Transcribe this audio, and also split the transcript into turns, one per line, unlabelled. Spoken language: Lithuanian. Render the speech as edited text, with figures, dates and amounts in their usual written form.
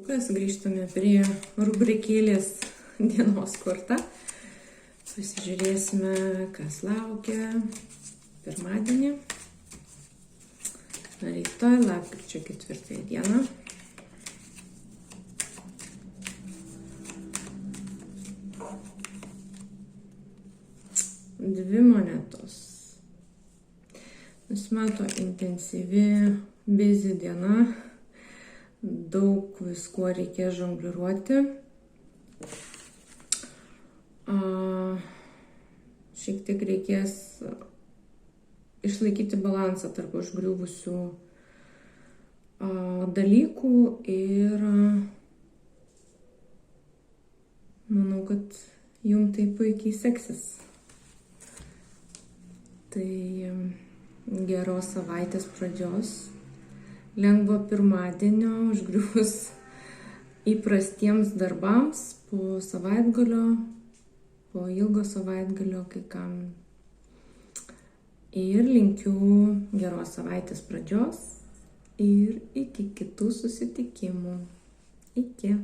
Grįžtame prie rubrikėlės dienos korta. Pasižiūrėsime, kas laukia pirmadienį. Rytoj, lapkričio 4 dieną. Dvi monetos. Nusimato intensyvi, busy diena. Daug visko reikės žongliruoti. Šiek tiek reikės išlaikyti balansą tarp užgriuvusių dalykų ir manau, kad jums tai puikiai seksis. Tai geros savaitės pradžios. Lengvo pirmadienio, užgriuvus įprastiems darbams po savaitgalio, po ilgo savaitgalio kai kam. Ir linkiu geros savaitės pradžios ir iki kitų susitikimų. Iki.